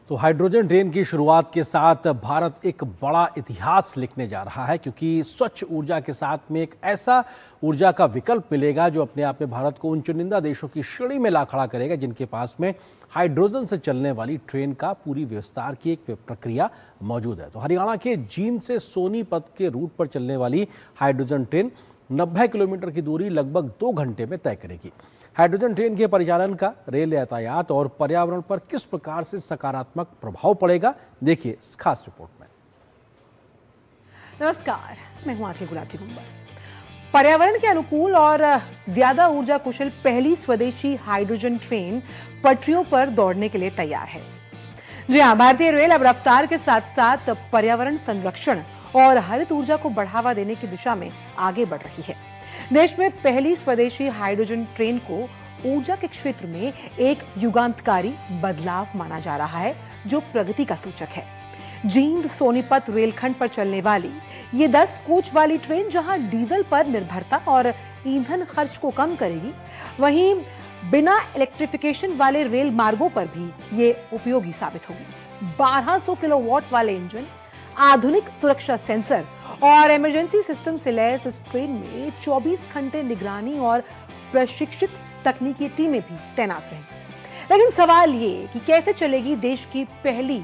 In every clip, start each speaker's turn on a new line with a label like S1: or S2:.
S1: तो hydrogen train की शुरुआत के साथ भारत एक बड़ा इतिहास लिखने जा रहा है, क्योंकि स्वच्छ ऊर्जा के साथ में एक ऐसा ऊर्जा का विकल्प मिलेगा जो अपने आप में भारत को उन चुनिंदा देशों की श्रेणी में ला खड़ा करेगा जिनके पास में हाइड्रोजन से चलने वाली ट्रेन का पूरी विस्तार की एक प्रक्रिया मौजूद है। तो हरियाणा के जींद से सोनीपत के रूट पर चलने वाली हाइड्रोजन ट्रेन 90 किलोमीटर की दूरी लगभग 2 घंटे में तय करेगी। हाइड्रोजन ट्रेन के परिचालन का रेल यातायात और पर्यावरण पर किस प्रकार से सकारात्मक प्रभाव पड़ेगा, देखिए इस खास रिपोर्ट में।
S2: नमस्कार, मैं हूं आंचल गुलाटी गुंबर। पर्यावरण के अनुकूल और ज्यादा ऊर्जा कुशल पहली स्वदेशी हाइड्रोजन ट्रेन पटरियों पर दौड़ने के लिए तैयार है। जी हां, भारतीय रेल अब रफ्तार के साथ साथ पर्यावरण संरक्षण और हरित ऊर्जा को बढ़ावा देने की दिशा में आगे बढ़ रही है। देश में पहली स्वदेशी हाइड्रोजन ट्रेन को ऊर्जा के क्षेत्र में एक युगांतकारी बदलाव माना जा रहा है, जो प्रगति का सूचक है। जींद सोनीपत रेलखंड पर चलने वाली ये 10 कोच वाली ट्रेन जहां डीजल पर निर्भरता और ईंधन खर्च को कम करेगी, वहीं बिना इलेक्ट्रिफिकेशन वाले रेल मार्गों पर भी ये उपयोगी साबित होगी। 1200 किलोवाट वाले इंजन, आधुनिक सुरक्षा सेंसर और इमरजेंसी सिस्टम से लैस इस ट्रेन में 24 घंटे निगरानी और प्रशिक्षित तकनीकी टीमें भी तैनात रहेंगी। लेकिन सवाल ये कि कैसे चलेगी देश की पहली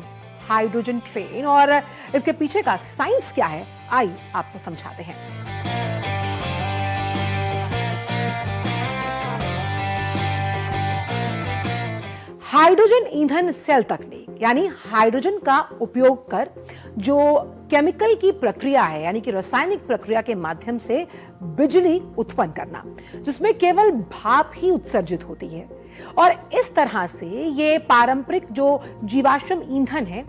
S2: हाइड्रोजन ट्रेन और इसके पीछे का साइंस क्या है, आइए आपको समझाते हैं। हाइड्रोजन ईंधन सेल तकनीक यानी हाइड्रोजन का उपयोग कर जो केमिकल की प्रक्रिया है, यानी कि रासायनिक प्रक्रिया के माध्यम से बिजली उत्पन्न करना, जिसमें केवल भाप ही उत्सर्जित होती है। और इस तरह से ये पारंपरिक जो जीवाश्म ईंधन है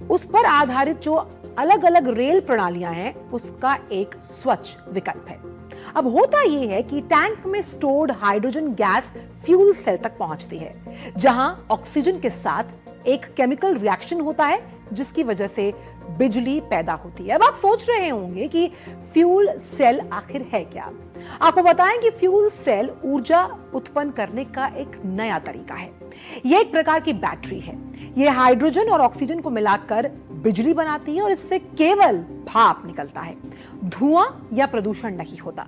S2: उस पर आधारित जो अलग अलग रेल प्रणालियां हैं उसका एक स्वच्छ विकल्प है। अब होता यह है कि टैंक में stored hydrogen gas fuel cell तक पहुंचती है, जहां ऑक्सीजन के साथ एक केमिकल रिएक्शन होता है जिसकी वजह से बिजली पैदा होती है। अब आप सोच रहे होंगे कि फ्यूल सेल आखिर है क्या। आपको बताएं कि फ्यूल सेल ऊर्जा उत्पन्न करने का एक नया तरीका है। यह एक प्रकार की बैटरी है। यह हाइड्रोजन और ऑक्सीजन को मिलाकर बिजली बनाती है और इससे केवल भाप निकलता है, धुआं या प्रदूषण नहीं होता।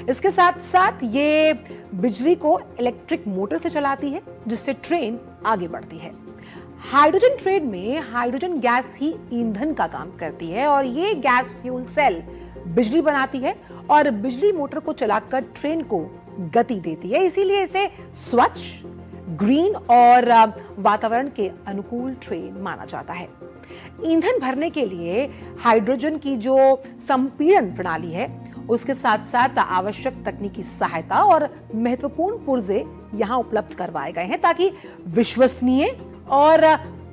S2: इसके साथ साथ ये बिजली को इलेक्ट्रिक मोटर से चलाती है, जिससे ट्रेन आगे बढ़ती है। हाइड्रोजन ट्रेन में हाइड्रोजन गैस ही ईंधन का काम करती है और ये गैस फ्यूल सेल बिजली बनाती है और बिजली मोटर को चलाकर ट्रेन को गति देती है। इसीलिए इसे स्वच्छ, ग्रीन और वातावरण के अनुकूल ट्रेन माना जाता है। ईंधन भरने के लिए हाइड्रोजन की जो संपीड़न प्रणाली है उसके साथ साथ आवश्यक तकनीकी सहायता और महत्वपूर्ण पुर्जे यहां उपलब्ध करवाए गए हैं, ताकि विश्वसनीय और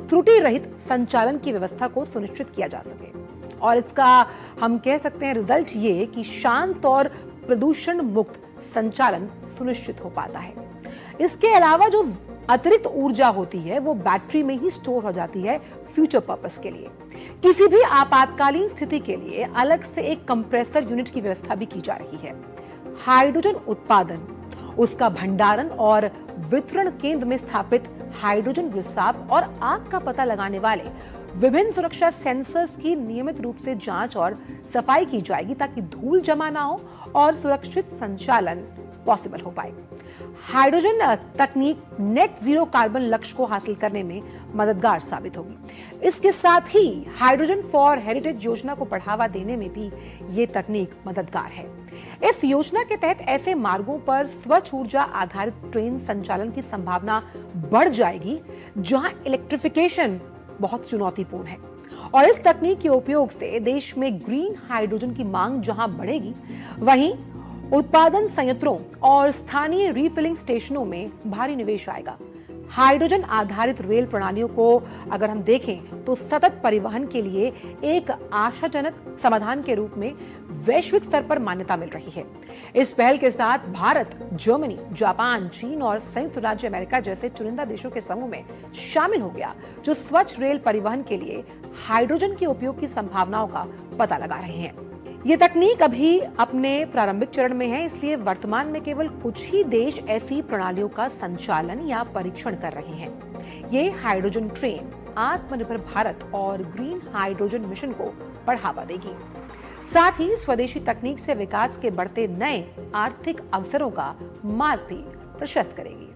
S2: त्रुटि रहित संचालन की व्यवस्था को सुनिश्चित किया जा सके। और इसका हम कह सकते हैं रिजल्ट ये कि शांत और प्रदूषण मुक्त संचालन सुनिश्चित हो पाता है। इसके अलावा जो अतिरिक्त ऊर्जा होती है वो बैटरी में ही स्टोर हो जाती है फ्यूचर पर्पस के लिए। किसी भी आपातकालीन स्थिति के लिए अलग से एक कंप्रेसर यूनिट की व्यवस्था भी की जा रही है। हाइड्रोजन उत्पादन, उसका भंडारण और वितरण केंद्र में स्थापित हाइड्रोजन रिसाव और आग का पता लगाने वाले विभिन्न सुरक्षा सेंसर्स की नियमित रूप से जांच और सफाई की जाएगी, ताकि धूल जमा ना हो और सुरक्षित संचालन पॉसिबल हो पाए। हाइड्रोजन तकनीक नेट जीरो कार्बन लक्ष्य को हासिल करने में मददगार साबित होगी। इसके साथ ही हाइड्रोजन फॉर हेरिटेज योजना को बढ़ावा देने में भी ये तकनीक मददगार है। इस योजना के तहत ऐसे मार्गों पर स्वच्छ ऊर्जा आधारित ट्रेन संचालन की संभावना बढ़ जाएगी जहां इलेक्ट्रिफिकेशन बहुत चुनौतीपूर्ण है। और इस तकनीक के उपयोग से देश में ग्रीन हाइड्रोजन की मांग जहां बढ़ेगी, वहीं उत्पादन संयंत्रों और स्थानीय रिफिलिंग स्टेशनों में भारी निवेश आएगा। हाइड्रोजन आधारित रेल प्रणालियों को अगर हम देखें तो सतत परिवहन के लिए एक आशाजनक समाधान के रूप में वैश्विक स्तर पर मान्यता मिल रही है। इस पहल के साथ भारत, जर्मनी, जापान, चीन और संयुक्त राज्य अमेरिका जैसे चुनिंदा देशों के समूह में शामिल हो गया, जो स्वच्छ रेल परिवहन के लिए हाइड्रोजन के उपयोग की संभावनाओं का पता लगा रहे हैं। ये तकनीक अभी अपने प्रारंभिक चरण में है, इसलिए वर्तमान में केवल कुछ ही देश ऐसी प्रणालियों का संचालन या परीक्षण कर रहे हैं। ये हाइड्रोजन ट्रेन आत्मनिर्भर भारत और ग्रीन हाइड्रोजन मिशन को बढ़ावा देगी। साथ ही स्वदेशी तकनीक से विकास के बढ़ते नए आर्थिक अवसरों का मार्ग भी प्रशस्त करेगी।